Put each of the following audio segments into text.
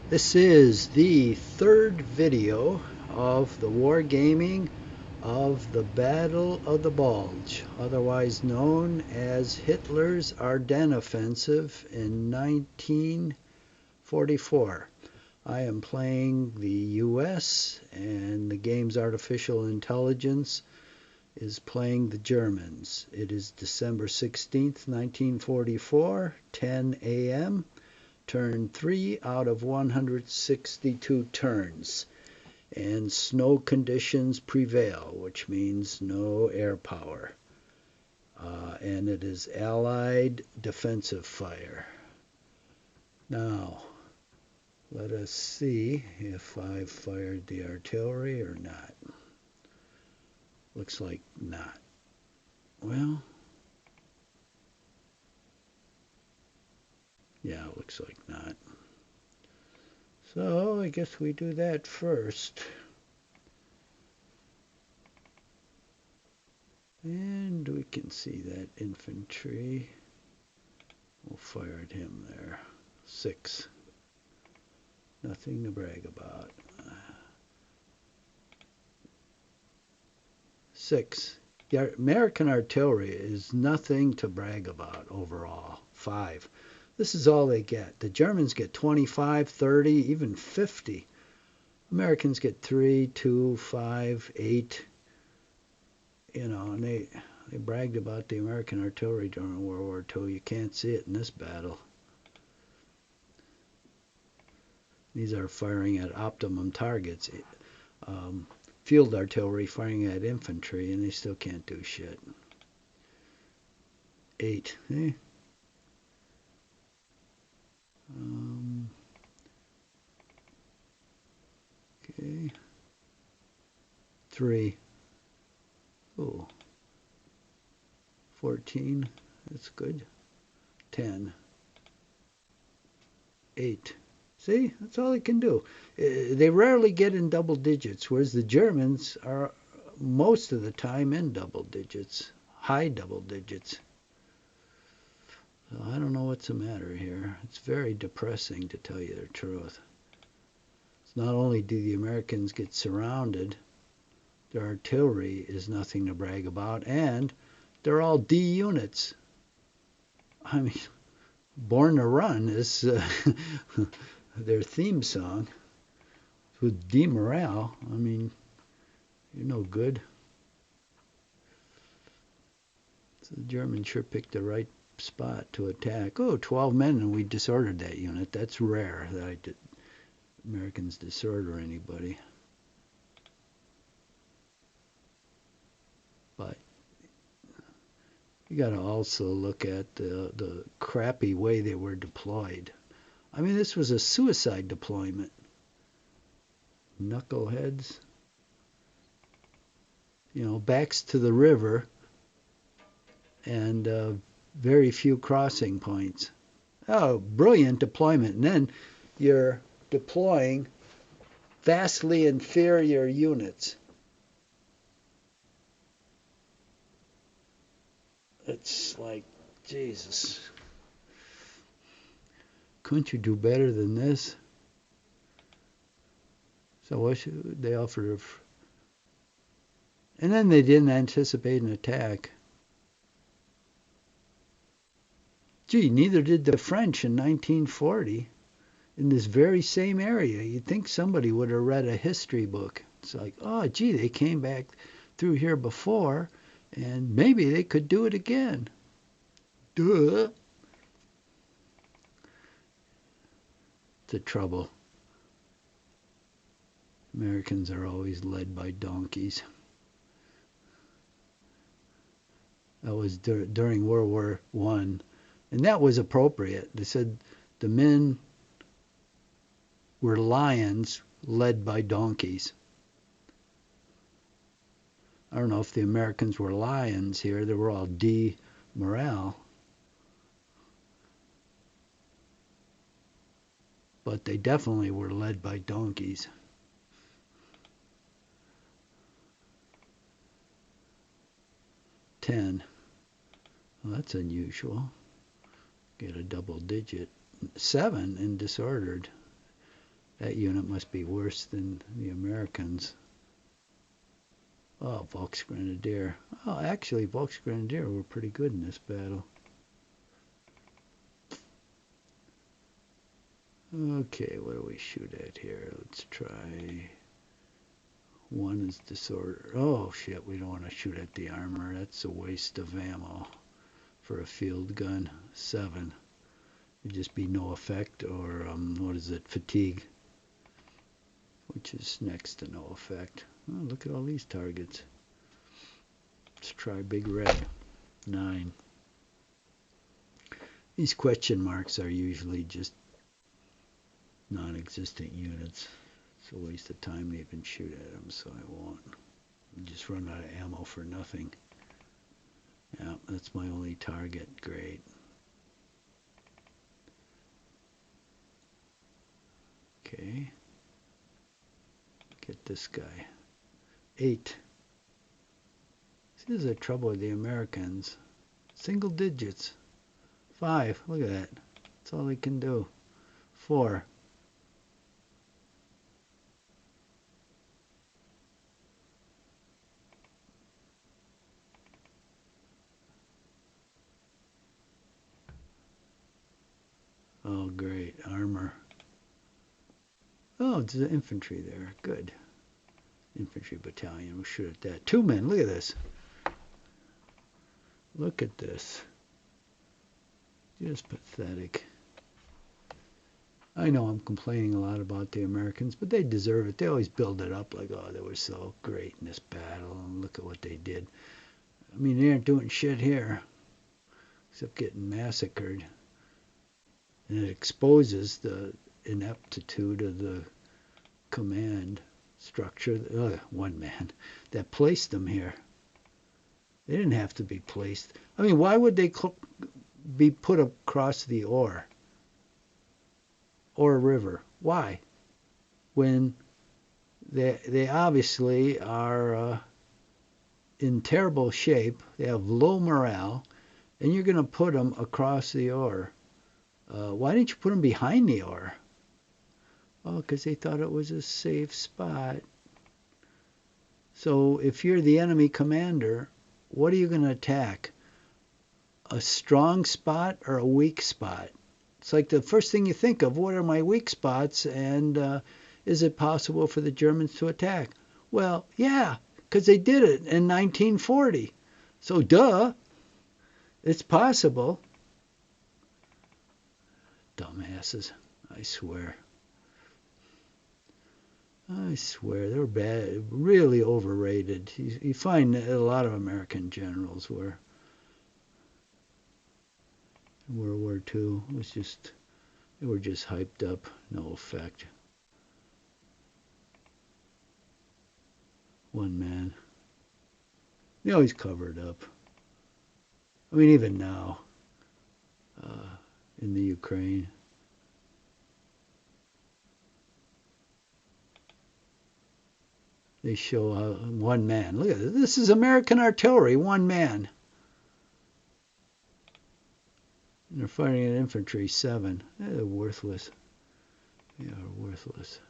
This is the third video of the Wargaming of the Battle of the Bulge, otherwise known as Hitler's Ardennes Offensive in 1944. I am playing the US, and the game's artificial intelligence is playing the Germans. It is December 16th, 1944, 10 a.m. Turn 3 out of 162 turns, and snow conditions prevail, which means no air power, and it is Allied defensive fire. Now let us see if I've fired the artillery or not. Looks like not. Well, yeah, looks like not. So I guess we do that first. And we can see that infantry. We'll fire at him there. 6. Nothing to brag about. 6. The American artillery is nothing to brag about overall. 5. This is all they get. The Germans get 25, 30, even 50. Americans get 3, 2, 5, 8. You know, and they bragged about the American artillery during World War II. You can't see it in this battle. These are firing at optimum targets. Field artillery firing at infantry, and they still can't do shit. 8. Eh? Okay. 3. Oh. 14. That's good. 10. 8. See, that's all they can do. They rarely get in double digits, whereas the Germans are most of the time in double digits, high double digits. So I don't know what's the matter here. It's very depressing, to tell you the truth. It's not only do the Americans get surrounded, their artillery is nothing to brag about, and they're all D units. I mean, Born to Run is their theme song. With D morale, I mean, you're no good. So the Germans sure picked the right spot to attack. Oh, 12 men, and we disordered that unit. That's rare that Americans disorder anybody. But you got to also look at the crappy way they were deployed. I mean, this was a suicide deployment. Knuckleheads. You know, backs to the river, and very few crossing points. Oh, brilliant deployment. And then you're deploying vastly inferior units. It's like, Jesus. Couldn't you do better than this? So what should they offer? And then they didn't anticipate an attack. Gee, neither did the French in 1940 in this very same area. You'd think somebody would have read a history book. It's like, oh, gee, they came back through here before, and maybe they could do it again. Duh. The trouble. Americans are always led by donkeys. That was during World War I. And that was appropriate. They said the men were lions led by donkeys. I don't know if the Americans were lions here. They were all D morale. But they definitely were led by donkeys. Well, that's unusual. Get a double digit. 7 in disordered. That unit must be worse than the Americans. Oh, Volksgrenadier. Oh, actually, Volksgrenadier were pretty good in this battle. Okay, what do we shoot at here? Let's try... One is disorder. Oh, shit, we don't want to shoot at the armor. That's a waste of ammo for a field gun. 7. It'd just be no effect, or, what is it, fatigue, which is next to no effect. Oh, look at all these targets. Let's try Big Red. 9. These question marks are usually just non-existent units. It's a waste of time to even shoot at them, so I won't. I just run out of ammo for nothing. Yeah, that's my only target. Great. Okay. Get this guy. 8. This is the trouble with the Americans. Single digits. 5. Look at that. That's all they can do. 4. Oh, great. Armor. Oh, it's the infantry there. Good. Infantry battalion. We'll shoot at that. 2 men. Look at this. Look at this. Just pathetic. I know I'm complaining a lot about the Americans, but they deserve it. They always build it up like, oh, they were so great in this battle, and look at what they did. I mean, they aren't doing shit here, except getting massacred. And it exposes the ineptitude of the command structure, 1 man, that placed them here. They didn't have to be placed. I mean, why would they be put across the Or River? Why? When they obviously are in terrible shape, they have low morale, and you're going to put them across the Or. Why didn't you put them behind the Or? Oh, because they thought it was a safe spot. So if you're the enemy commander, what are you going to attack? A strong spot or a weak spot? It's like the first thing you think of, what are my weak spots, and is it possible for the Germans to attack? Well, yeah, because they did it in 1940. So, duh, it's possible. Dumbasses, I swear. I swear, they're bad, really overrated. You find a lot of American generals were. World War II was just, they were just hyped up, no effect. 1 man. They always covered up. I mean, even now, in the Ukraine. They show 1 man. Look at this. This is American artillery, 1 man. And they're fighting an infantry, 7. They're worthless. They are worthless.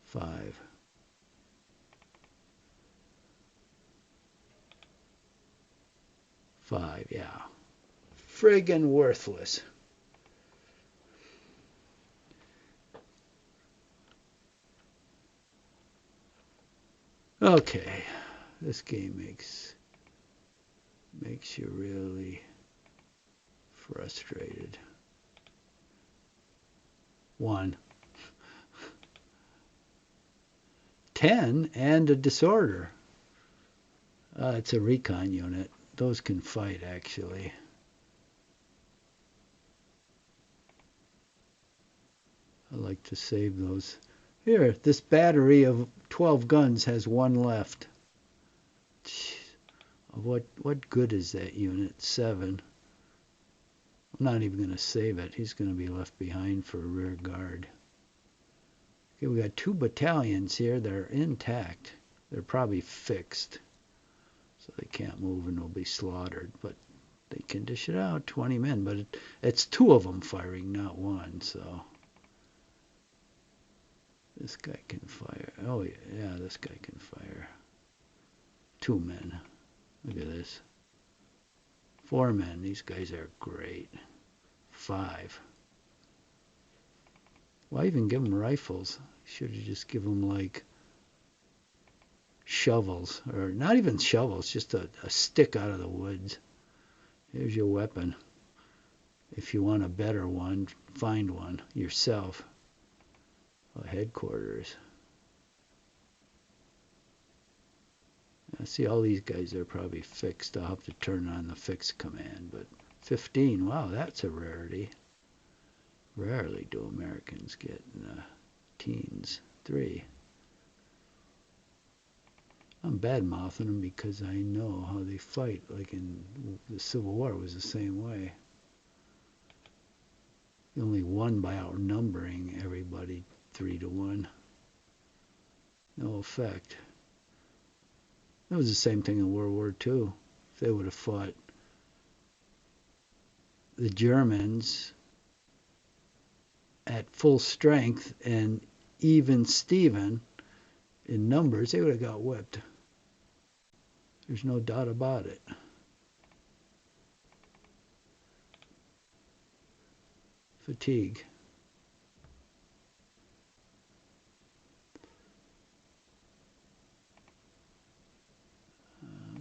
5. Yeah. Friggin' worthless. Okay. This game makes you really frustrated. 1. 10 and a disorder. It's a recon unit. Those can fight, actually. I like to save those. Here, this battery of 12 guns has 1 left. What good is that unit? 7. I'm not even going to save it. He's going to be left behind for a rear guard. Okay, we got 2 battalions here that are intact. They're probably fixed, so they can't move and they'll be slaughtered. But They can dish it out, 20 men, but it's two of them firing, not one, so. This guy can fire. Oh, yeah, this guy can fire. 2 men. Look at this. 4 men. These guys are great. 5. Why even give them rifles? Should have just give them, like, shovels. Or not even shovels, just a stick out of the woods. Here's your weapon. If you want a better one, find one yourself. Headquarters. I see all these guys are probably fixed. I'll have to turn on the fix command, but 15, wow, that's a rarity. Rarely do Americans get in the teens. 3. I'm bad-mouthing them because I know how they fight. Like in the Civil War, it was the same way. You only won by outnumbering everybody 3-1. No effect. That was the same thing in World War II. If they would have fought the Germans at full strength and even Steven in numbers, they would have got whipped. There's no doubt about it. Fatigue.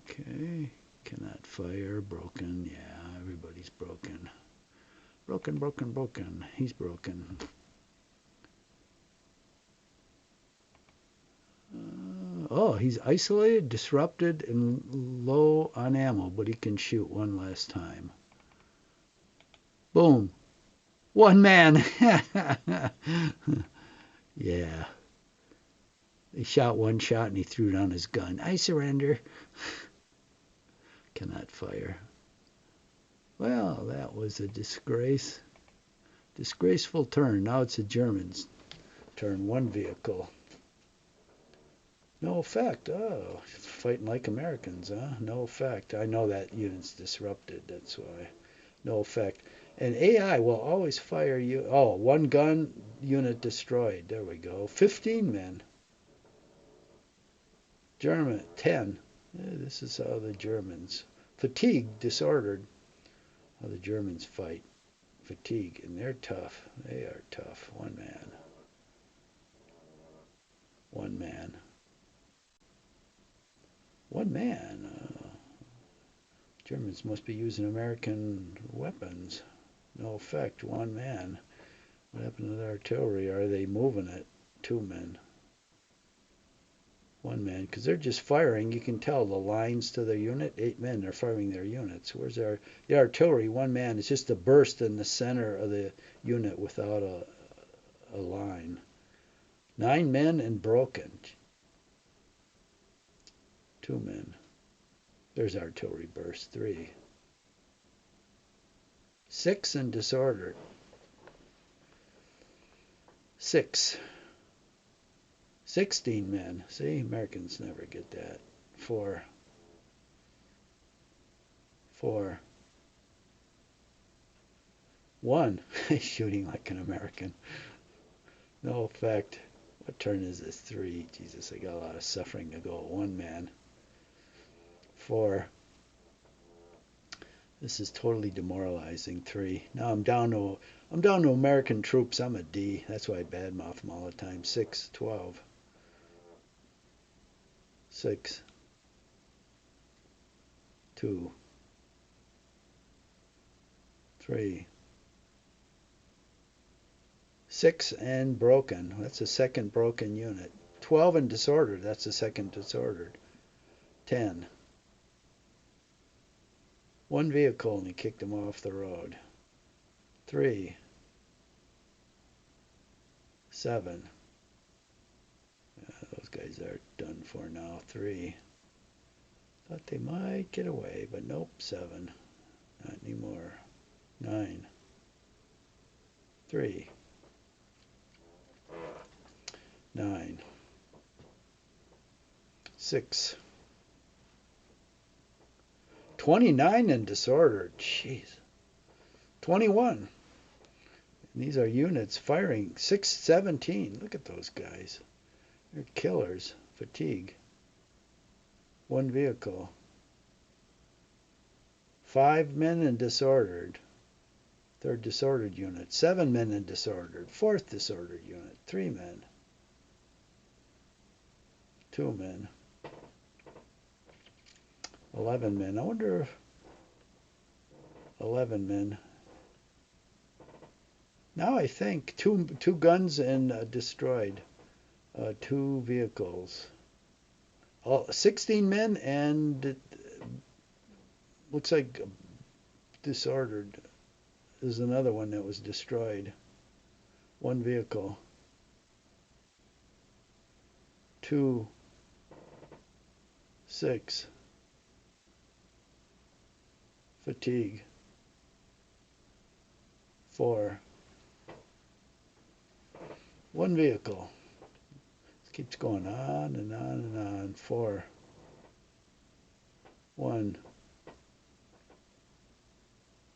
Okay, cannot fire, broken, yeah, everybody's broken. Broken, broken, broken, he's broken. Oh, he's isolated, disrupted, and low on ammo, but he can shoot one last time. Boom. 1 man. Yeah. He shot 1 shot and he threw down his gun. I surrender. Cannot fire. Well, that was a disgrace. Disgraceful turn. Now it's the Germans' turn. 1 vehicle. No effect. Oh, fighting like Americans, huh? No effect. I know that unit's disrupted. That's why. No effect. And AI will always fire you. Oh, 1 gun, unit destroyed. There we go. 15 men. German, 10. Yeah, this is how the Germans. Fatigue, disordered. How the Germans fight. Fatigue, and they're tough. They are tough. 1 man. 1 man. 1 man. Germans must be using American weapons. No effect. 1 man. What happened to the artillery? Are they moving it? 2 men. 1 man. Because they're just firing. You can tell the lines to their unit. 8 men. They're firing their units. Where's the artillery? 1 man. It's just a burst in the center of the unit without a line. 9 men and broken. 2 men. There's artillery burst. 3. 6 and disordered. 6. 16 men. See, Americans never get that. 4. 4. 1. Shooting like an American. No effect. What turn is this? 3. Jesus, I got a lot of suffering to go. 1 man. 4. This is totally demoralizing. 3. Now I'm down to American troops. I'm a D. That's why I badmouth them all the time. 6. 12. 6. 2. 3. 6 and broken. That's the second broken unit. 12 and disordered. That's the second disordered. 10. 1 vehicle and he kicked him off the road. 3. 7. Those guys are done for now. 3. Thought they might get away, but nope. 7. Not anymore. 9. 3. 9. 6. 29 in disorder. Jeez. 21. And these are units firing. 617. Look at those guys. They're killers. Fatigue. One vehicle. 5 men in disordered. Third disordered unit. 7 men in disordered. Fourth disordered unit. 3 men. 2 men. 11 men. I wonder if 11 men. Now I think two guns and destroyed. 2 vehicles. 16 men and it looks like disordered. There's another one that was destroyed. 1 vehicle. 2, 6. Fatigue. 4. 1 vehicle. It keeps going on and on and on. 4. 1.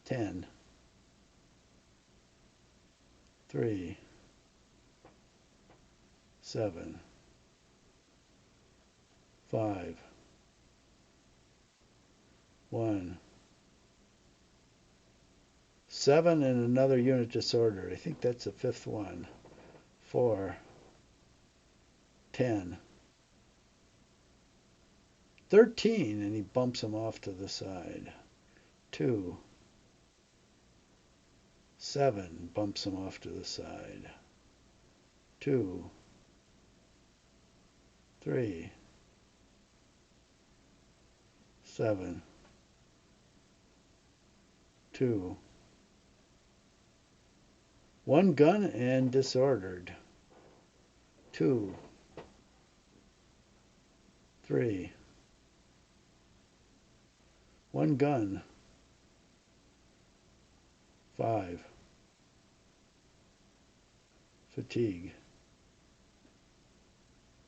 10. 3. 7. 5. 1. 7 and another unit disordered. I think that's the 5th one. 4. 10. 13, and he bumps him off to the side. 2. 7, bumps him off to the side. 2. 3. 7. 2. 1 gun and disordered. 2. 3. 1 gun. 5. Fatigue.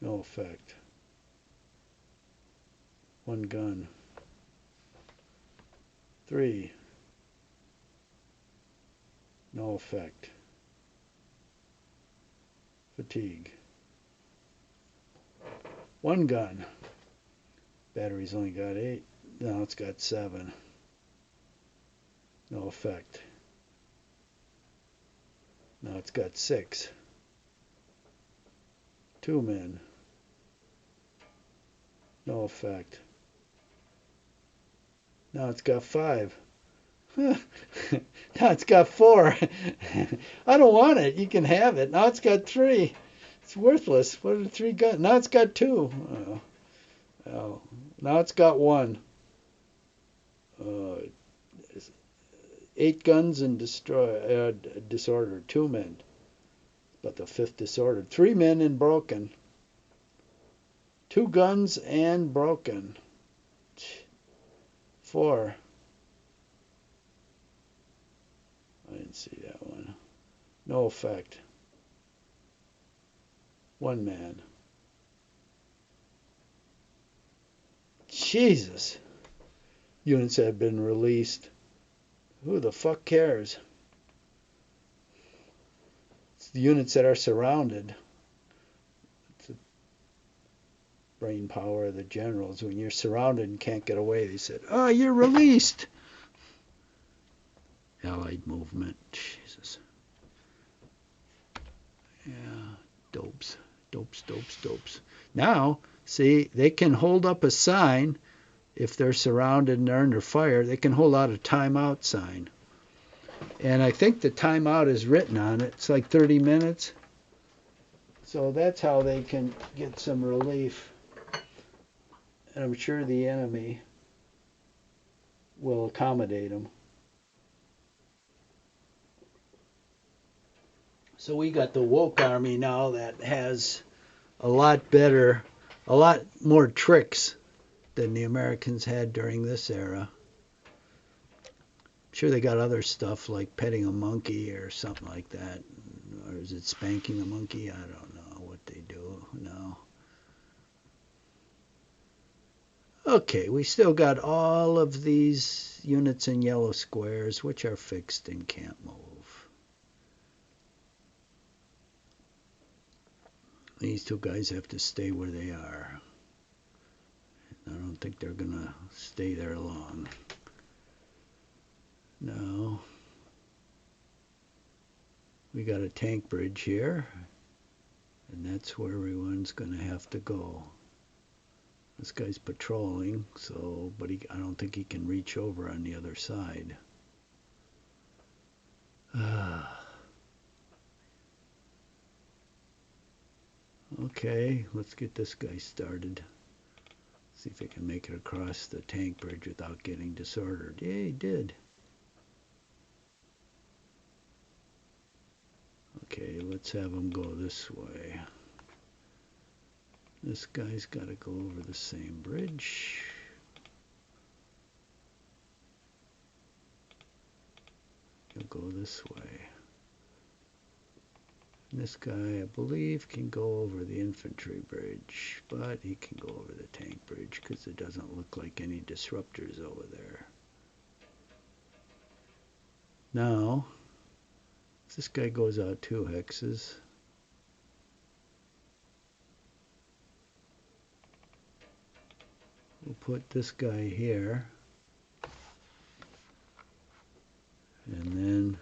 No effect. 1 gun. 3. No effect. Fatigue. 1 gun. Battery's only got 8. Now it's got 7. No effect. Now it's got 6. 2 men. No effect. Now it's got 5. Now it's got 4. I don't want it. You can have it. Now it's got 3. It's worthless. What are the 3 guns? Now it's got 2. Oh. Now it's got 1. 8 guns and disordered. 2 men. But the 5th disordered. 3 men and broken. 2 guns and broken. 4. I didn't see that one. No effect. 1 man. Jesus. Units have been released. Who the fuck cares? It's the units that are surrounded. It's the brain power of the generals. When you're surrounded and can't get away, they said, "Oh, you're released." Allied movement. Jesus. Yeah, dopes. Now, see, they can hold up a sign if they're surrounded and they're under fire. They can hold out a timeout sign. And I think the timeout is written on it. It's like 30 minutes. So that's how they can get some relief. And I'm sure the enemy will accommodate them. So we got the woke army now that has a lot more tricks than the Americans had during this era. I'm sure they got other stuff like petting a monkey or something like that. Or is it spanking a monkey? I don't know what they do now. Okay, we still got all of these units in yellow squares, which are fixed and can't move. These two guys have to stay where they are. I don't think they're going to stay there long. Now, we got a tank bridge here, and that's where everyone's going to have to go. This guy's patrolling, so, but I don't think he can reach over on the other side. Okay, let's get this guy started. See if he can make it across the tank bridge without getting disordered. Yeah, he did. Okay, let's have him go this way. This guy's got to go over the same bridge. He'll go this way. And this guy, I believe, can go over the infantry bridge, but he can go over the tank bridge because it doesn't look like any disruptors over there. Now, if this guy goes out 2 hexes, we'll put this guy here, and then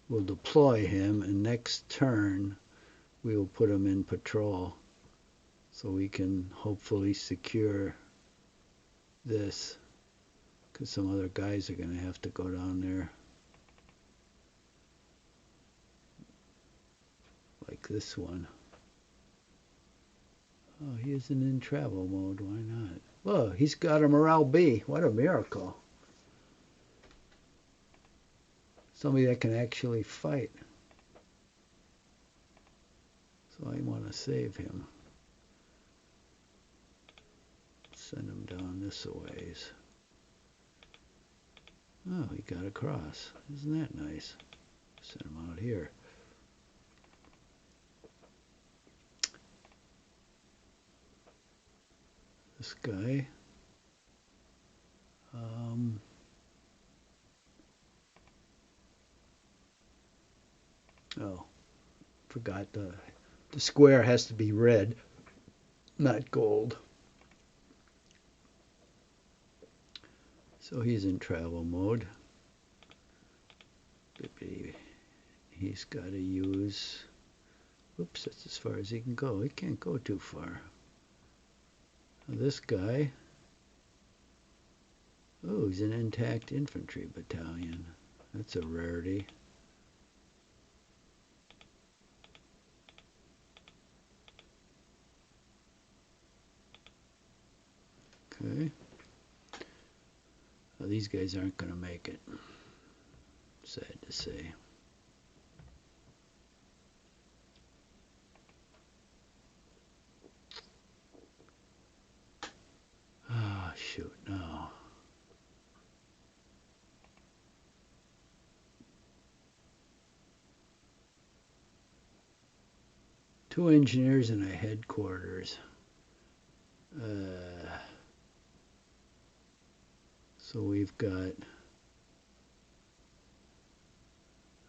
we'll deploy him, and next turn we will put him in patrol so we can hopefully secure this, because some other guys are going to have to go down there, like this one. Oh, he isn't in travel mode. Why not? Whoa, he's got a morale B. What a miracle. Somebody that can actually fight. So I want to save him. Send him down this a ways. Oh, he got across. Isn't that nice? Send him out here. This guy. Oh, forgot the square has to be red, not gold. So he's in travel mode. He's got to use, whoops, that's as far as he can go. He can't go too far. This guy, oh, he's an intact infantry battalion. That's a rarity. Okay. Well, these guys aren't going to make it. Sad to say. Ah, shoot, no. Two engineers in a headquarters. So we've got,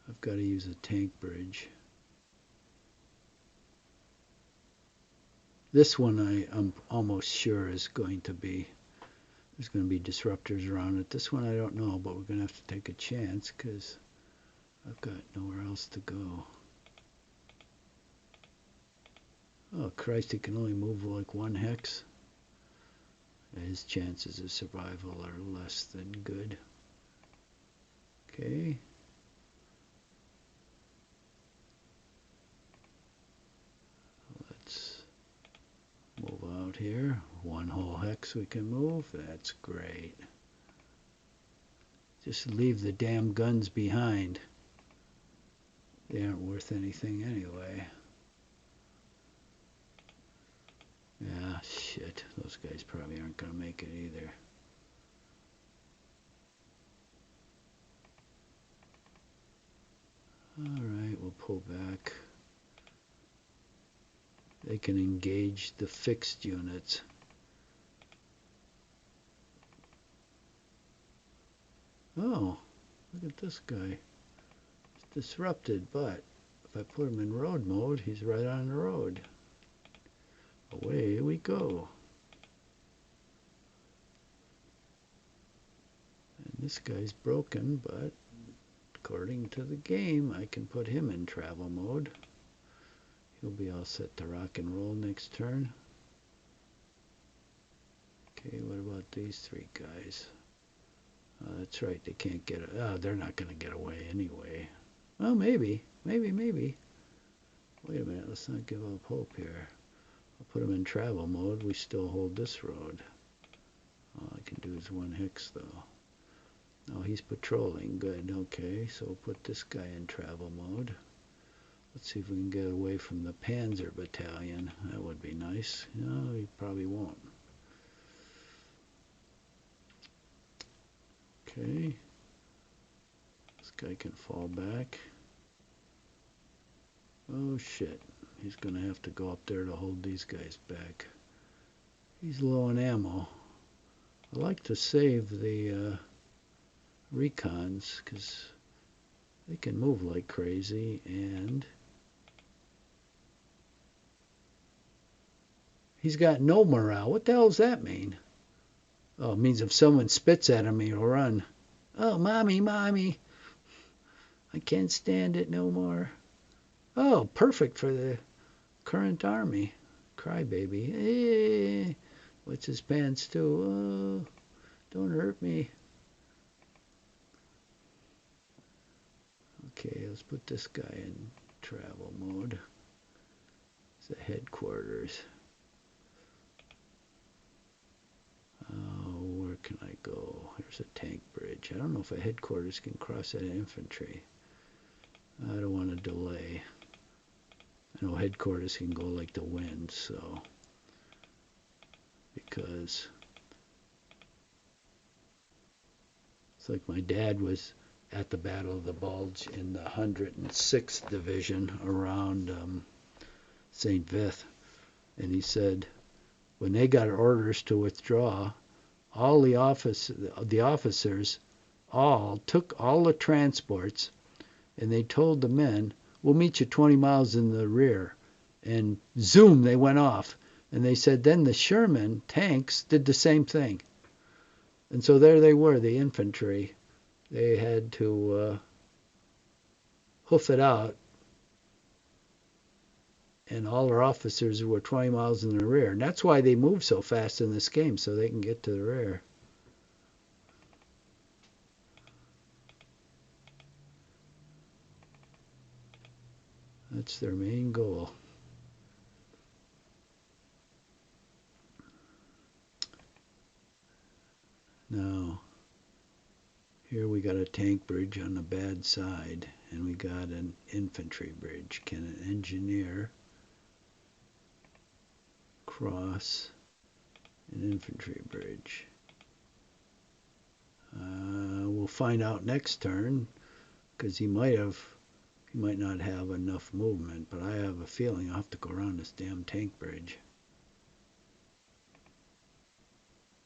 I've got to use a tank bridge. This one I'm almost sure is going to be, there's going to be disruptors around it. This one I don't know, but we're going to have to take a chance because I've got nowhere else to go. Oh Christ, he can only move like 1 hex. His chances of survival are less than good. Okay. Let's move out here. 1 whole hex we can move. That's great. Just leave the damn guns behind. They aren't worth anything anyway. Yeah, shit. Those guys probably aren't going to make it either. Alright, we'll pull back. They can engage the fixed units. Oh, look at this guy. He's disrupted, but if I put him in road mode, he's right on the road. Away we go. And this guy's broken, but according to the game, I can put him in travel mode. He'll be all set to rock and roll next turn. Okay, what about these three guys? That's right, they can't get it. Oh, they're not going to get away anyway. Well, maybe. Wait a minute, let's not give up hope here. I'll put them in travel mode. We still hold this road. All I can do is one hex, though. Oh, he's patrolling. Good, okay. So we'll put this guy in travel mode. Let's see if we can get away from the Panzer Battalion. That would be nice. No, he probably won't. Okay. This guy can fall back. Oh, shit. He's going to have to go up there to hold these guys back. He's low on ammo. I like to save the recons because they can move like crazy, and he's got no morale. What the hell does that mean? Oh, it means if someone spits at him, he'll run. Oh, mommy, mommy. I can't stand it no more. Oh, perfect for the current army. Crybaby. Hey, what's his pants too? Oh, don't hurt me. Okay, let's put this guy in travel mode. It's the headquarters. Oh, where can I go? There's a tank bridge. I don't know if a headquarters can cross that infantry. I don't want to delay. I know headquarters can go like the wind, so because it's like my dad was at the Battle of the Bulge in the 106th Division around St. Vith, and he said when they got orders to withdraw, all the officers all took all the transports, and they told the men, we'll meet you 20 miles in the rear. And zoom, they went off. And they said then the Sherman tanks did the same thing. And so there they were, the infantry. They had to hoof it out. And all their officers were 20 miles in the rear. And that's why they move so fast in this game, so they can get to the rear. That's their main goal. Now, here we got a tank bridge on the bad side, and we got an infantry bridge. Can an engineer cross an infantry bridge? We'll find out next turn, because he might not have enough movement, but I have a feeling I'll have to go around this damn tank bridge.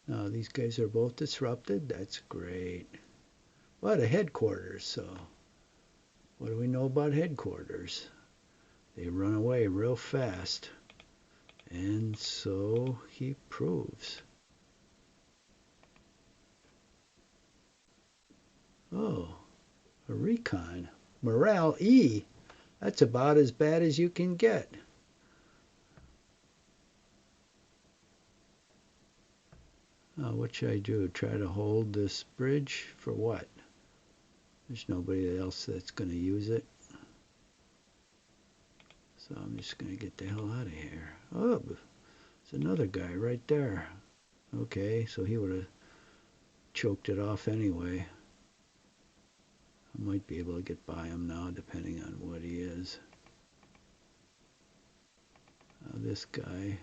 Now, these guys are both disrupted. That's great. What a headquarters, so what do we know about headquarters? They run away real fast, and so he proves. Oh, a recon. Morale E. That's about as bad as you can get. What should I do? Try to hold this bridge? For what? There's nobody else that's going to use it. So I'm just going to get the hell out of here. Oh, there's another guy right there. Okay, so he would have choked it off anyway. I might be able to get by him now, depending on what he is. This guy.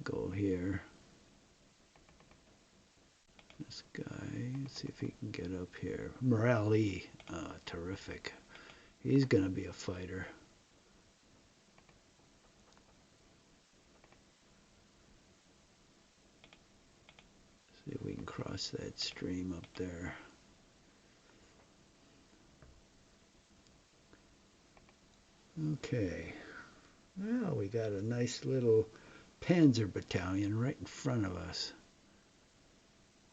Go here. This guy, let's see if he can get up here. Morale E, terrific. He's going to be a fighter. See if we can cross that stream up there. Okay. Well, we got a nice little Panzer battalion right in front of us.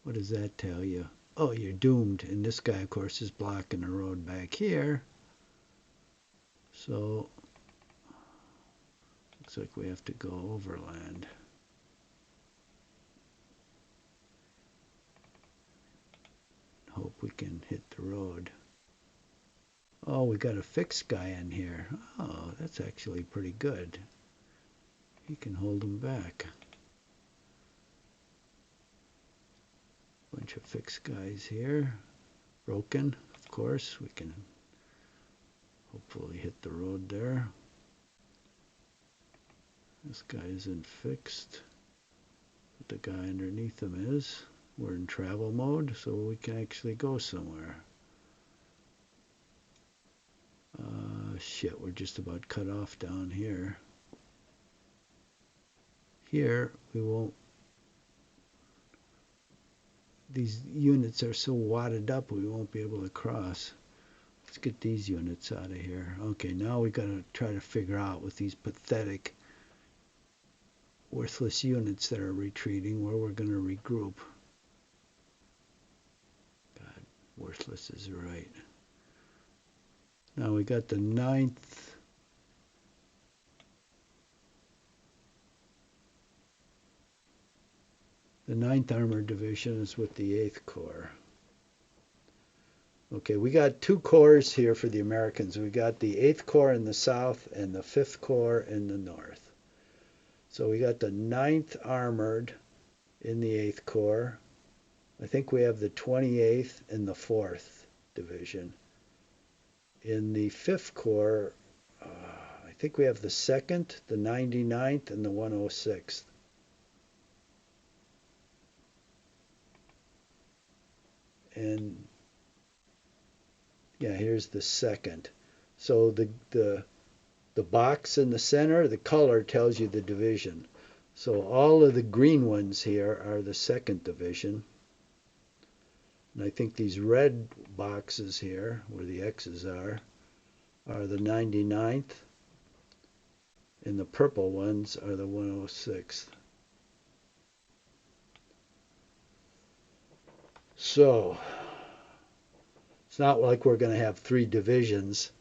What does that tell you? Oh, you're doomed. And this guy, of course, is blocking the road back here. So, looks like we have to go overland. Hope we can hit the road. Oh, we got a fixed guy in here. Oh, that's actually pretty good. He can hold them back. Bunch of fixed guys here. Broken, of course. We can hopefully hit the road there. This guy isn't fixed, but the guy underneath him is. We're in travel mode, so we can actually go somewhere. Shit, we're just about cut off down here. Here, we won't. These units are so wadded up, we won't be able to cross. Let's get these units out of here. Okay, now we got to try to figure out with these pathetic, worthless units that are retreating where we're going to regroup. God, worthless is right. Now we got the 9th. The 9th Armored Division is with the 8th Corps. Okay, we got 2 corps here for the Americans. We got the 8th Corps in the south and the 5th Corps in the north. So we got the 9th Armored in the 8th Corps. I think we have the 28th and the 4th Division. In the 5th Corps, I think we have the 2nd, the 99th, and the 106th. And yeah, here's the 2nd. So the box in the center, the color tells you the division. So all of the green ones here are the 2nd Division. And I think these red boxes here, where the X's are the 99th. And the purple ones are the 106th. So it's not like we're going to have 3 divisions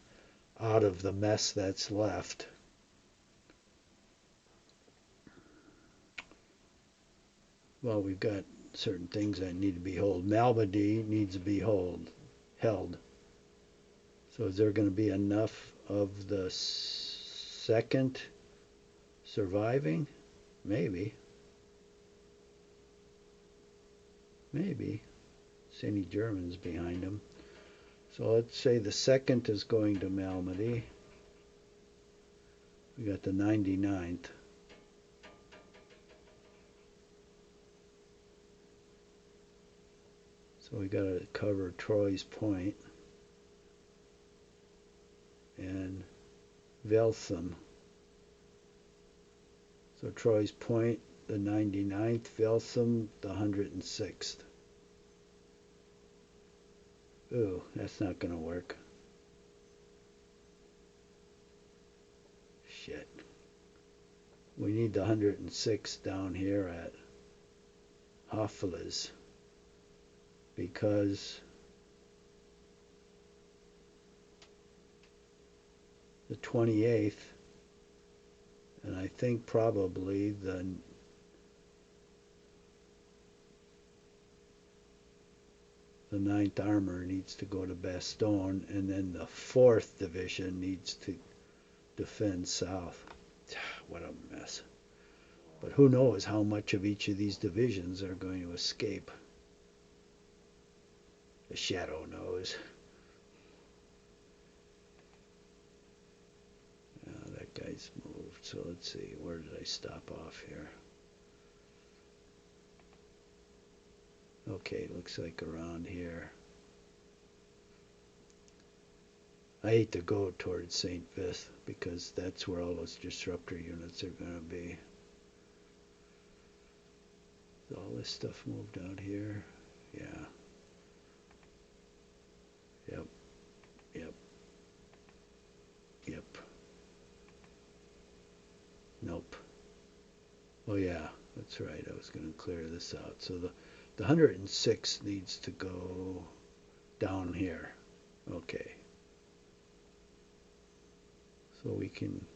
out of the mess that's left. Well, we've got certain things that need to be held. Malmedy needs to be held. So is there going to be enough of the 2nd surviving? Maybe. Maybe. See any Germans behind them. So let's say the 2nd is going to Malmedy. We got the 99th. So we got to cover Troy's Point and Veltham. So Troy's Point, the 99th, Veltham, the 106th. Ooh, that's not going to work. Shit. We need the 106th down here at Hoffles, because the 28th, and I think probably the 9th Armor needs to go to Bastogne, and then the 4th Division needs to defend south. What a mess. But who knows how much of each of these divisions are going to escape. The Shadow knows. That guy's moved, so let's see, where did I stop off here? Okay, looks like around here. I hate to go towards St. Vith because that's where all those disruptor units are going to be. All this stuff moved out here. Yeah. Yep. Yep. Yep. Nope. Oh yeah, that's right. I was going to clear this out. So the 106 needs to go down here. Okay. So we can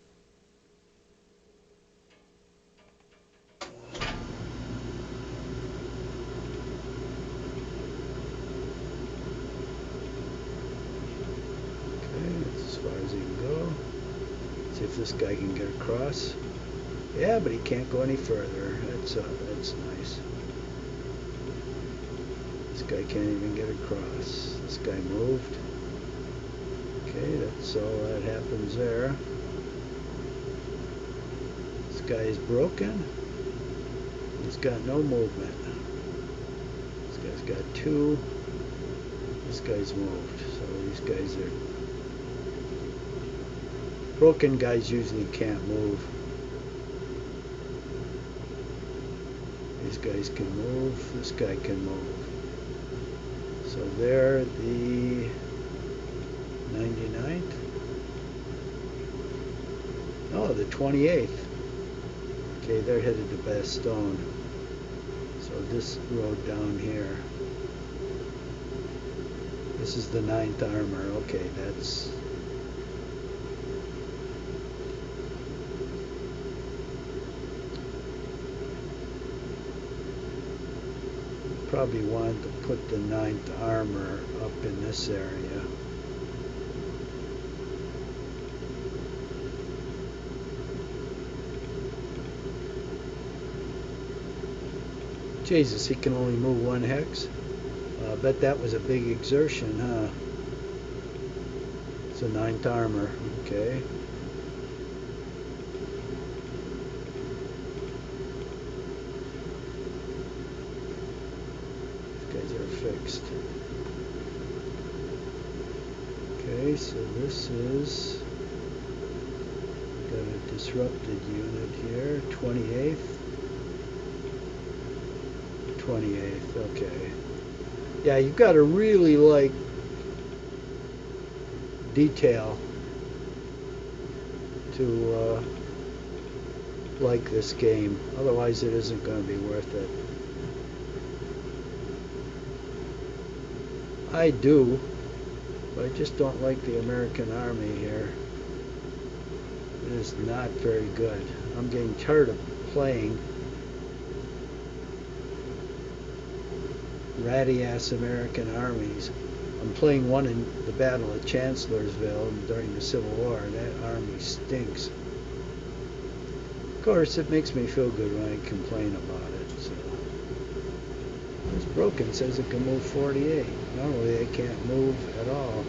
as far as he can go. See if this guy can get across. Yeah, but he can't go any further. That's nice. This guy can't even get across. This guy moved. Okay, that's all that happens there. This guy is broken. He's got no movement. This guy's got 2. This guy's moved. So these guys are... Broken guys usually can't move. These guys can move. This guy can move. So they're the 99th. Oh, the 28th. Okay, they're headed to Bastogne. So this road down here. This is the 9th Armor. Okay, that's... Probably want to put the 9th Armor up in this area. Jesus, he can only move 1 hex? I bet that was a big exertion, huh? It's a 9th Armor, okay. Fixed. Okay, so this is got a disrupted unit here, 28th. 28th, okay. Yeah, you've got to really like detail to like this game. Otherwise it isn't going to be worth it. I do, but I just don't like the American Army here. It is not very good. I'm getting tired of playing ratty-ass American armies. I'm playing one in the Battle of Chancellorsville during the Civil War, and that army stinks. Of course, it makes me feel good when I complain about it. So. This broken says it can move 48. Normally they can't move at all.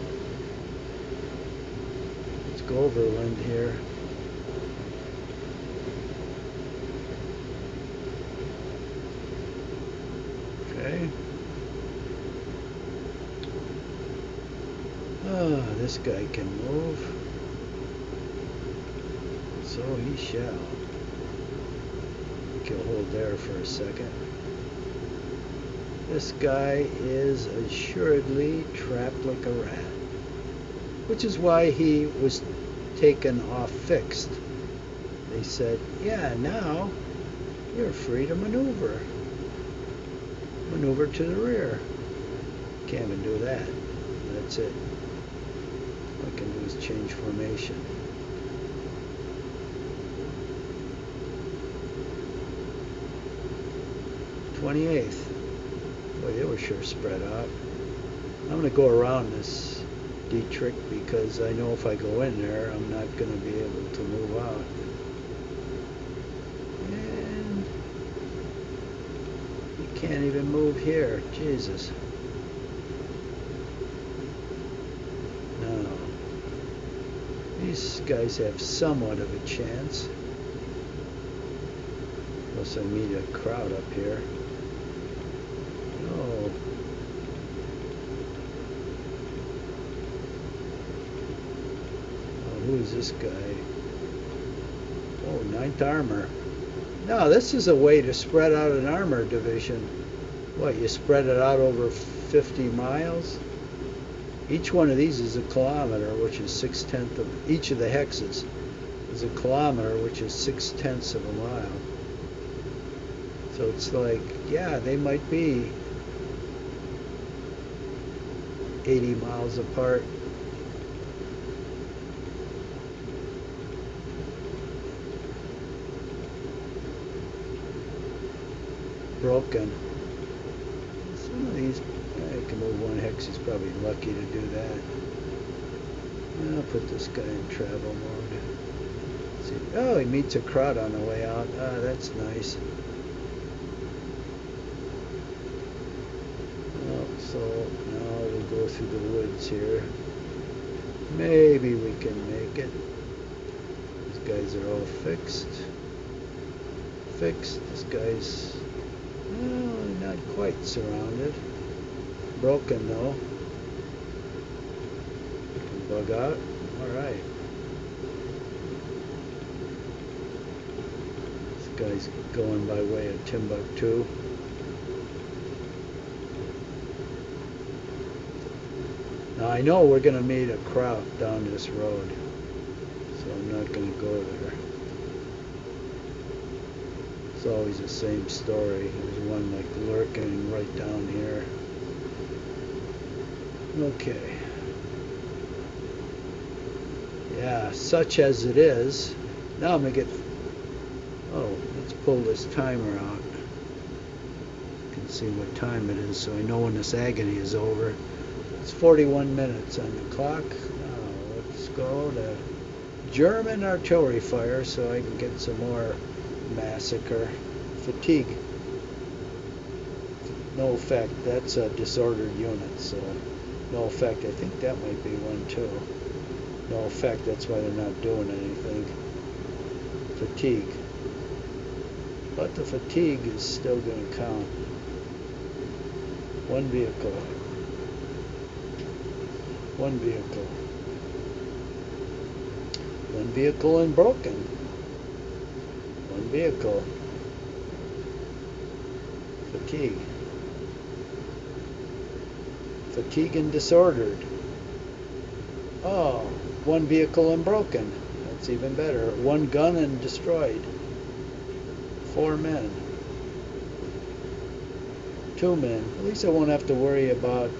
Let's go overland here. Okay. Ah, this guy can move. So he shall. He'll hold there for a second. This guy is assuredly trapped like a rat, which is why he was taken off fixed. They said, yeah, now you're free to maneuver. Maneuver to the rear. Can't even do that. That's it. All I can do is change formation. '28th. Boy, they were sure spread out. I'm going to go around this Dietrich because I know if I go in there, I'm not going to be able to move out. And you can't even move here. Jesus. No. These guys have somewhat of a chance. Unless I meet a crowd up here. who's this guy? Oh, 9th Armor. No, this is a way to spread out an armor division. What, you spread it out over 50 miles? Each one of these is a kilometer, which is 6/10 of, each of the hexes is a kilometer, which is 6/10 of a mile. So it's like, yeah, they might be 80 miles apart. Broken. Some of these, I can move one hex. He's probably lucky to do that. I'll put this guy in travel mode. See, oh, he meets a crowd on the way out. Ah, that's nice. Oh, so now we'll go through the woods here. Maybe we can make it. These guys are all fixed. This guy's, well, not quite surrounded. Broken though. Can bug out. Alright. This guy's going by way of Timbuktu. Now I know we're going to meet a crowd down this road, so I'm not going to go there. It's always the same story. There's one like lurking right down here. Okay. Yeah, such as it is. Now I'm going to get... Oh, let's pull this timer out. You can see what time it is so I know when this agony is over. It's 41 minutes on the clock. Now let's go to German artillery fire so I can get some more massacre. Fatigue. No effect. That's a disordered unit, so no effect. I think that might be one too. No effect. That's why they're not doing anything. Fatigue. But the fatigue is still going to count. One vehicle. One vehicle. One vehicle and broken. One vehicle. Fatigue. Fatigue and disordered. Oh, one vehicle and broken. That's even better. One gun and destroyed. 4 men. 2 men. At least I won't have to worry about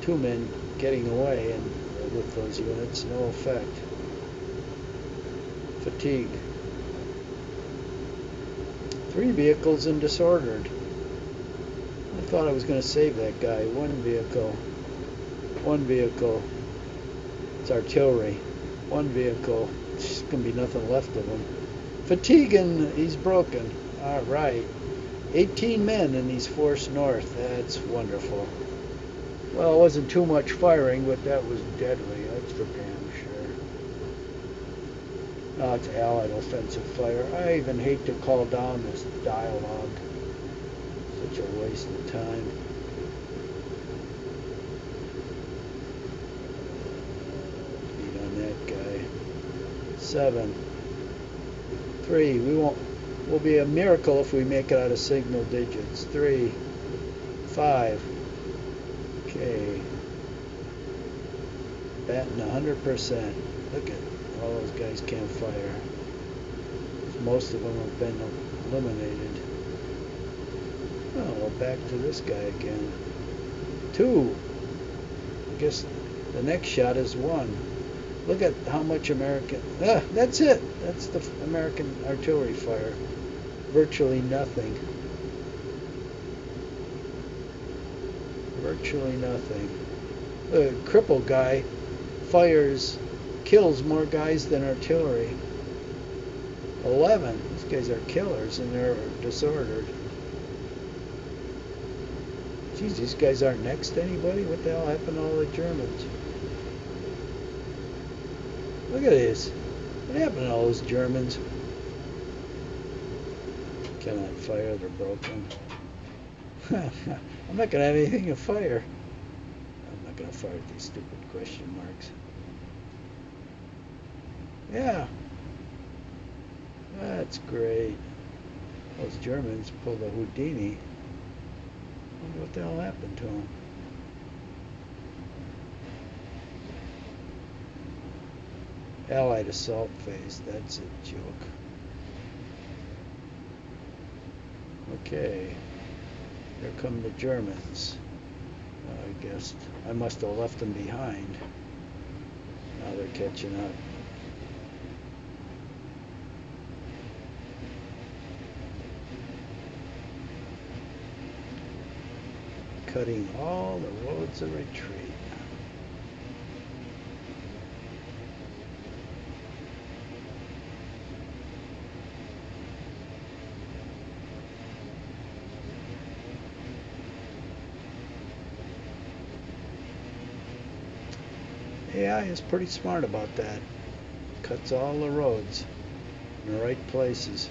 2 men getting away and with those units. No effect. Fatigue. 3 vehicles and disordered. I thought I was going to save that guy. 1 vehicle. 1 vehicle. It's artillery. 1 vehicle. There's going to be nothing left of him. Fatigue and he's broken. Alright. 18 men and he's forced north. That's wonderful. Well, it wasn't too much firing, but that was deadly. That's for damn sure. Oh, it's Allied offensive fire. I even hate to call down this dialogue. Such a waste of time. Beat on that guy. 7. 3. Will be a miracle if we make it out of signal digits. 3. 5. Okay. Batting 100%. Look at all those guys can't fire. Most of them have been eliminated. Oh, well, back to this guy again. 2. I guess the next shot is 1. Look at how much American... that's it. That's the American artillery fire. Virtually nothing. Virtually nothing. The cripple guy kills more guys than artillery. 11. These guys are killers and they're disordered. Geez, these guys aren't next to anybody? What the hell happened to all the Germans? Look at this. What happened to all those Germans? Cannot fire, they're broken. I'm not going to have anything to fire. I'm not going to fire these stupid question marks. Yeah, that's great. Those Germans pulled a Houdini. Wonder what the hell happened to them. Allied assault phase, that's a joke. Okay, here come the Germans. I guess I must have left them behind. Now they're catching up. Cutting all the roads of retreat. AI is pretty smart about that. Cuts all the roads in the right places.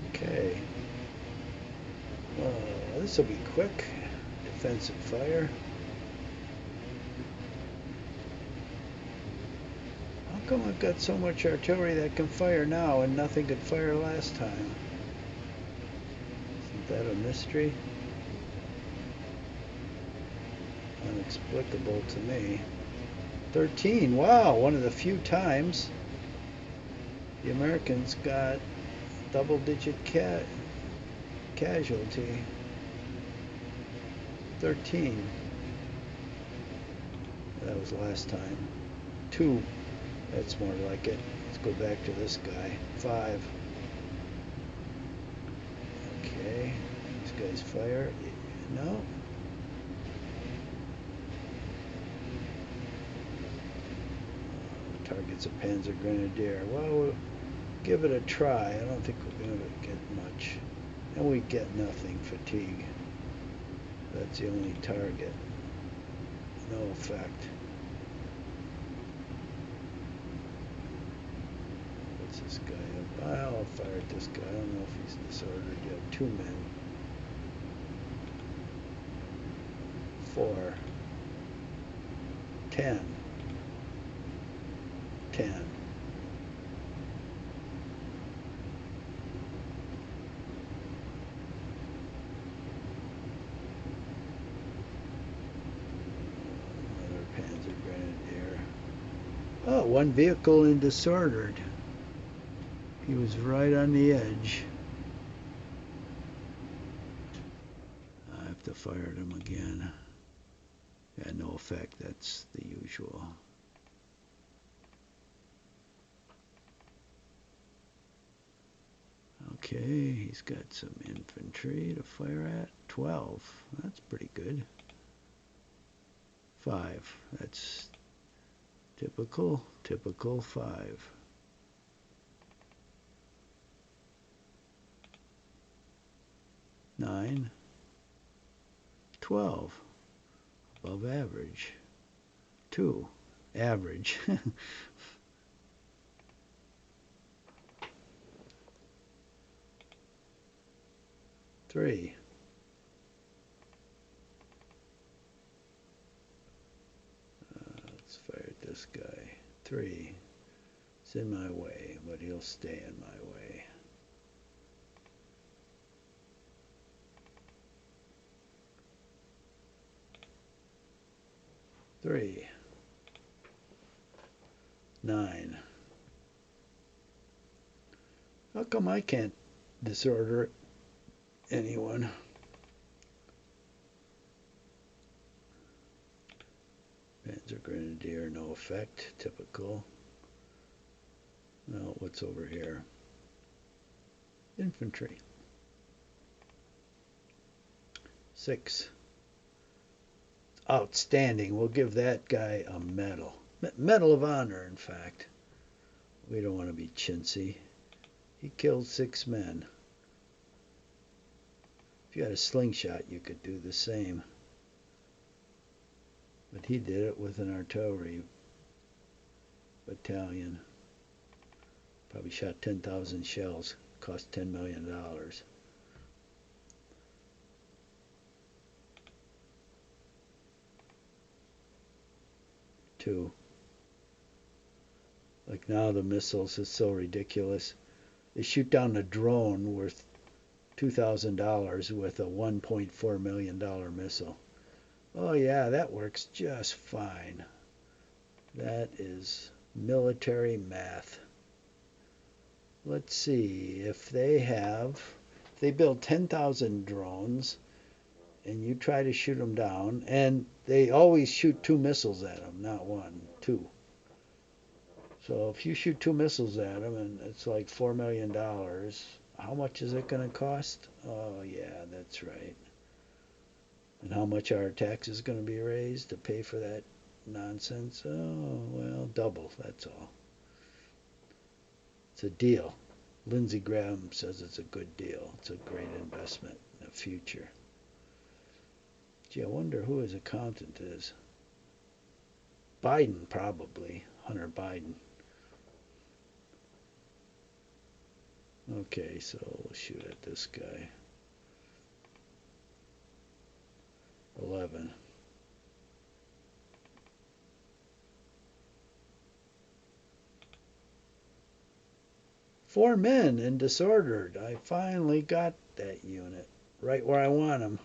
Okay. This will be quick. Defensive fire. How come I've got so much artillery that can fire now and nothing could fire last time? Isn't that a mystery? Inexplicable to me. 13. Wow, one of the few times the Americans got double-digit casualty. 13. That was last time. 2. That's more like it. Let's go back to this guy. 5. Okay. These guys fire. No. Target's a Panzer Grenadier. Well, we'll give it a try. I don't think we're going to get much. And we get nothing. Fatigue. That's the only target. No effect. What's this guy up? I'll fire at this guy. I don't know if he's disordered yet. 2 men. 4. 10. 10. Another Panzer Grenadier. Oh, 1 vehicle and disordered. He was right on the edge. I have to fire him again. Yeah, no effect. That's the usual. Okay, he's got some infantry to fire at. 12. That's pretty good. 5. That's typical. Typical 5. 9. 12. Above average. 2. Average. 3. Let's fire at this guy. 3. It's in my way, but he'll stay in my way. 3. 9. How come I can't disorder anyone? Panzer Grenadier, no effect. Typical. Now, what's over here? Infantry. 6. Outstanding. We'll give that guy a medal. Medal of Honor, in fact. We don't want to be chintzy. He killed 6 men. If you had a slingshot, you could do the same. But he did it with an artillery battalion. Probably shot 10,000 shells. Cost $10 million. 2. Like now the missiles is so ridiculous. They shoot down a drone worth $2,000 with a $1.4 million missile. Oh yeah, that works just fine. That is military math. Let's see if they build 10,000 drones and you try to shoot them down, and they always shoot 2 missiles at them, not 1, 2. So if you shoot 2 missiles at them and it's like $4 million, how much is it going to cost? Oh yeah, that's right. And how much are taxes going to be raised to pay for that nonsense? Oh, well, double, that's all. It's a deal. Lindsey Graham says it's a good deal. It's a great investment in the future. Gee, I wonder who his accountant is. Biden, probably. Hunter Biden. Okay, so we'll shoot at this guy. 11. Four men and disordered. I finally got that unit right where I want him.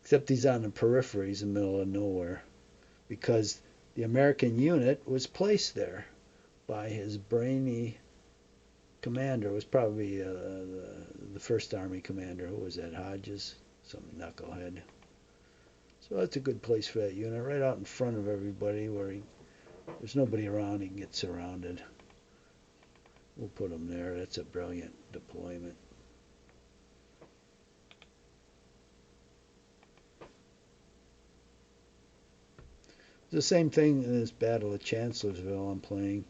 Except he's on the periphery, he's in the middle of nowhere, because the American unit was placed there by his brainy commander. It was probably the First Army commander. Who was that? Hodges? Some knucklehead. So that's a good place for that unit, right out in front of everybody where there's nobody around, he can get surrounded. We'll put him there. That's a brilliant deployment. The same thing in this Battle of Chancellorsville I'm playing.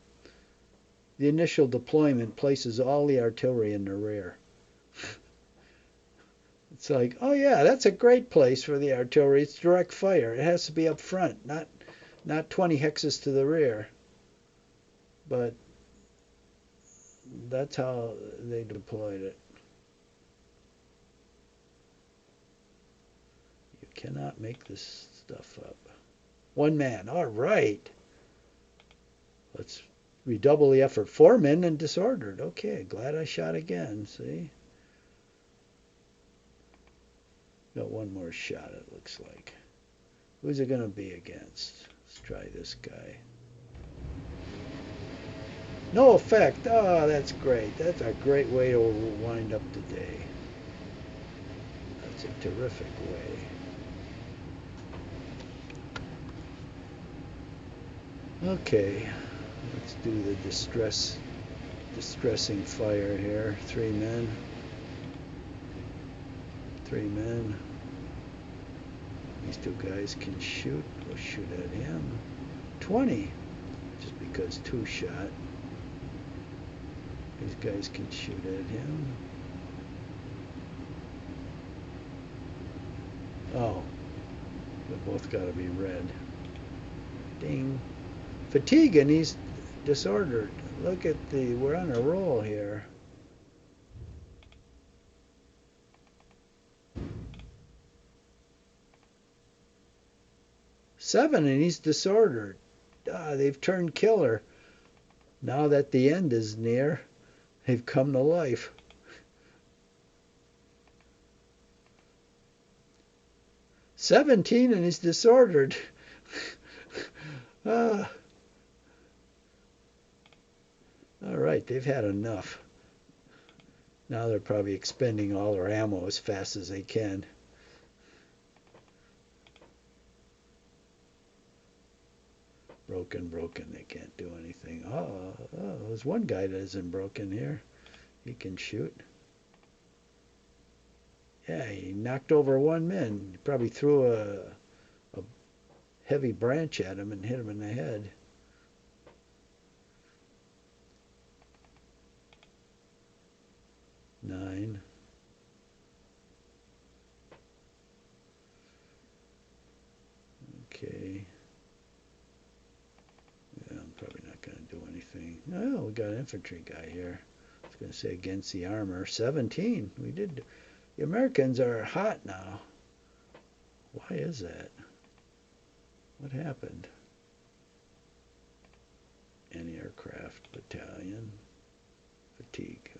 The initial deployment places all the artillery in the rear. It's like, oh yeah, that's a great place for the artillery. It's direct fire. It has to be up front, not 20 hexes to the rear. But that's how they deployed it. You cannot make this stuff up. One man. All right. Let's redouble the effort. 4 men and disordered. Okay, glad I shot again. See? Got one more shot, it looks like. Who's it going to be against? Let's try this guy. No effect. Oh, that's great. That's a great way to wind up the day. That's a terrific way. Okay, let's do the distressing fire here. 3 men. 3 men. These 2 guys can shoot. We'll shoot at him. 20. Just because 2 shot. These guys can shoot at him. Oh. They both got to be red. Ding. Fatigue, and he's disordered. Look at we're on a roll here. Seven, and he's disordered. They've turned killer. Now that the end is near, they've come to life. "17, and he's disordered." All right, they've had enough. Now they're probably expending all their ammo as fast as they can. Broken, they can't do anything. Oh, there's one guy that isn't broken here. He can shoot. Yeah, he knocked over 1 man. He probably threw a heavy branch at him and hit him in the head. Nine. Okay. Yeah, I'm probably not going to do anything. Oh, we got an infantry guy here. I was going to say against the armor. 17. We did. The Americans are hot now. Why is that? What happened? aircraft battalion. Fatigue.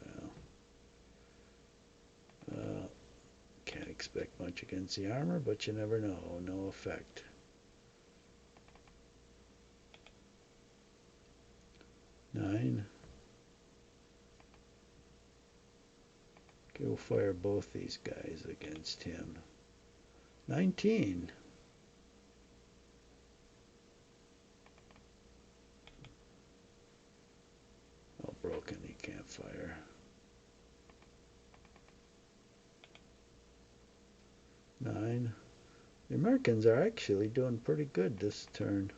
Can't expect much against the armor, but you never know. No effect. Nine. Okay, we'll fire both these guys against him. 19. Oh, broken. He can't fire. 9. The Americans are actually doing pretty good this turn.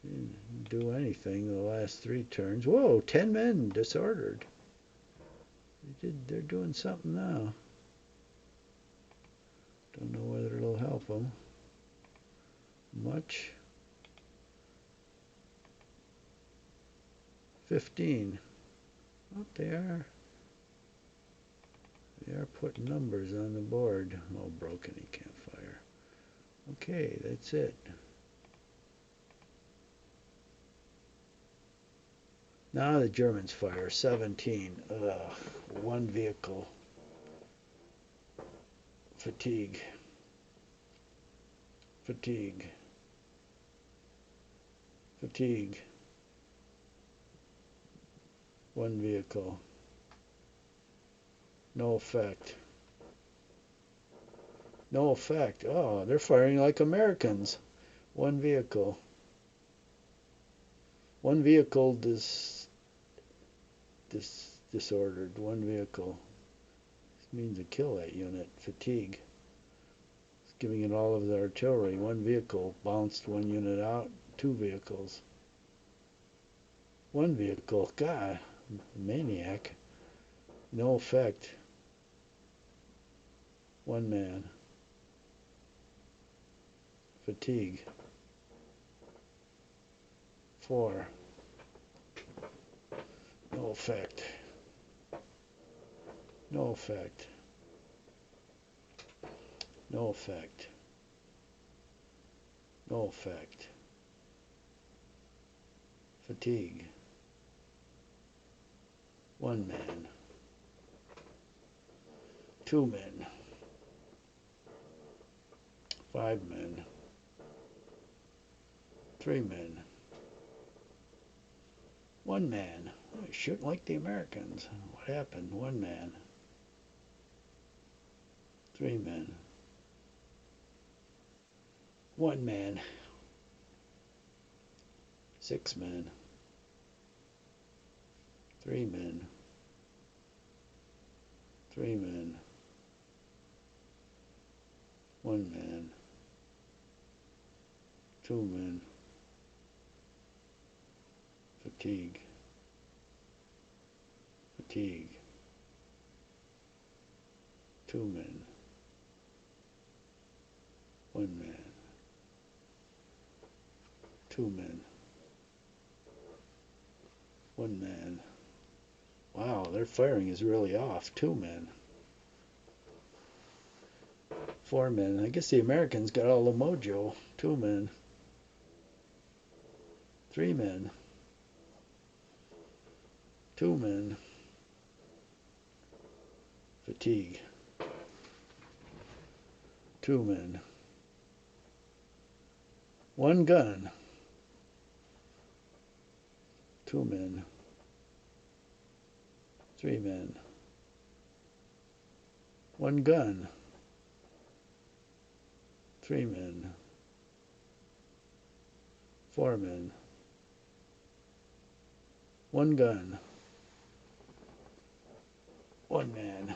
Didn't do anything the last 3 turns. Whoa, 10 men disordered. They're doing something now. Don't know whether it'll help them much. 15. Oh, they are putting numbers on the board. Oh, broken. He can't fire. Okay, that's it. Now the Germans fire. 17. Ugh, 1 vehicle. Fatigue. Fatigue. Fatigue. 1 vehicle. No effect. No effect. Oh, they're firing like Americans. 1 vehicle. 1 vehicle disordered. 1 vehicle. This means a kill that unit. Fatigue. It's giving it all of the artillery. 1 vehicle bounced 1 unit out. 2 vehicles. 1 vehicle. God, maniac. No effect. 1 man. Fatigue. 4. No effect. No effect. No effect. No effect. Fatigue. 1 man. 2 men. 5 men. 3 men. 1 man. Oh, shooting like the Americans. What happened? 1 man. 3 men. 1 man. 6 men. 3 men. 3 men. 1 man. 2 men. Fatigue. Fatigue. 2 men. 1 man. 2 men. 1 man. Wow, their firing is really off. 2 men. 4 men. I guess the Americans got all the mojo. 2 men. 3 men. 2 men. Fatigue. 2 men. 1 gun. 2 men. 3 men. 1 gun. 3 men. 4 men. 1 gun. 1 man.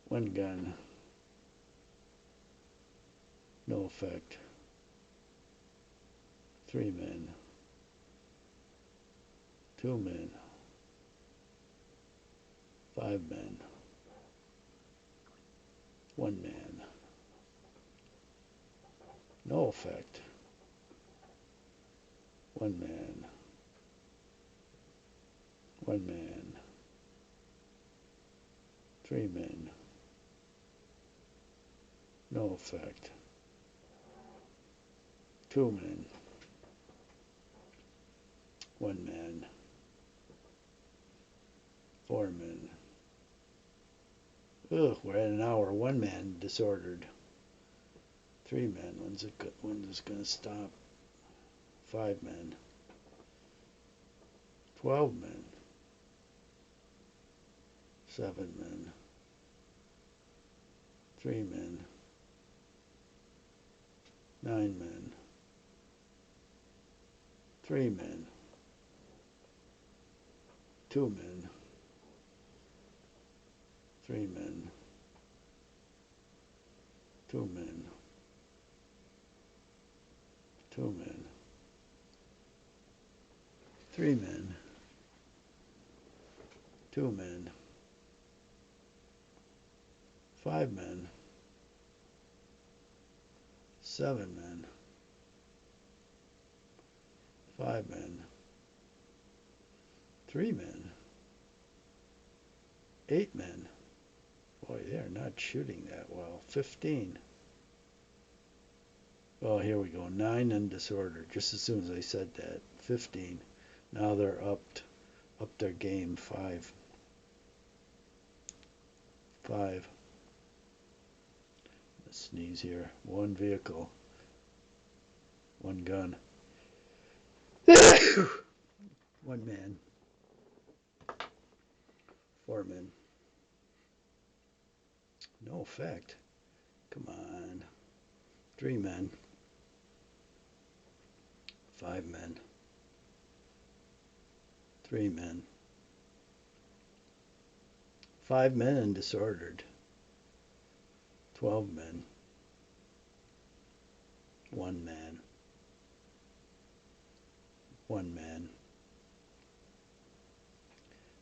1 gun. No effect. 3 men. 2 men. 5 men. 1 man. No effect. 1 man. 1 man. 3 men. No effect. 2 men. 1 man. 4 men. Ugh, we're at an hour. 1 man disordered. 3 men. When's this gonna stop? 5 men. 12 men. 7 men. 3 men. 9 men. 3 men. 2 men. 3 men. 2 men. 2 men. 3 men. 2 men. 5 men. 7 men. 5 men. 3 men. 8 men. Boy, they're not shooting that well. 15. Oh, here we go. 9 in disorder. Just as soon as I said that. 15. Now they're up their game. 5. 5. Let's sneeze here. 1 vehicle. 1 gun. 1 man. 4 men. No effect. Come on. 3 men. 5 men. 3 men. 5 men and disordered. 12 men. 1 man. 1 man.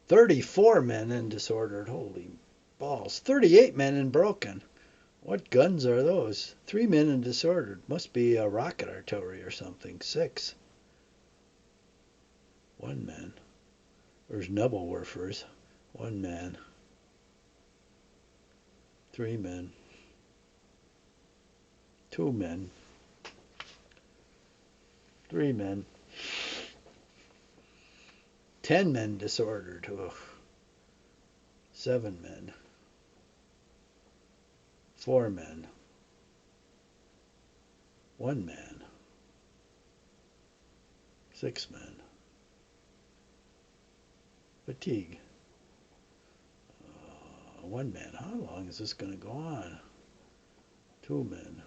34 men and disordered. Holy balls. 38 men and broken. What guns are those? 3 men and disordered. Must be a rocket artillery or something. 6. 1 man. There's Nebelwerfers. 1 man. 3 men. 2 men. 3 men. 10 men disordered. Ugh. 7 men. 4 men. 1 man. 6 men. Fatigue. 1 man. How long is this going to go on? 2 men.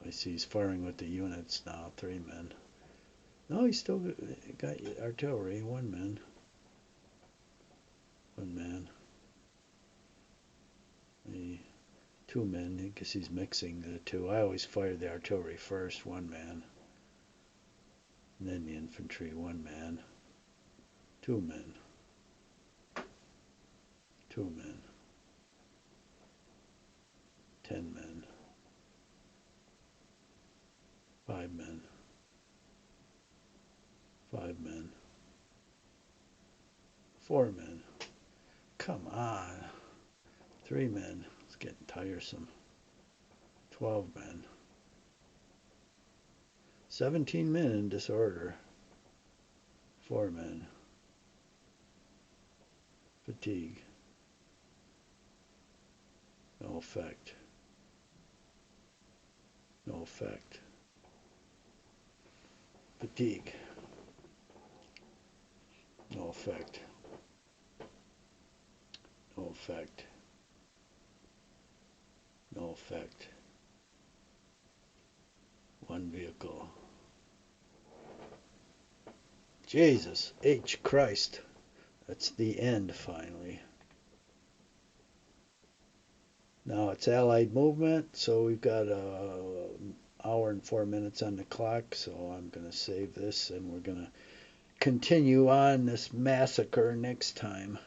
I see he's firing with the units now. 3 men. No, he's still got artillery. 1 man. 1 man. 2 men. I guess he's mixing the two. I always fire the artillery first. 1 man. And then the infantry. 1 man. 2 men. 2 men. 10 men. 5 men. 5 men. 4 men. Come on. 3 men. It's getting tiresome. 12 men. 17 men in disorder. 4 men. Fatigue. No effect. No effect. Fatigue. No effect. No effect. No effect. 1 vehicle. Jesus H. Christ. That's the end finally. Now it's Allied movement, so we've got an hour and 4 minutes on the clock, so I'm going to save this and we're going to continue on this massacre next time.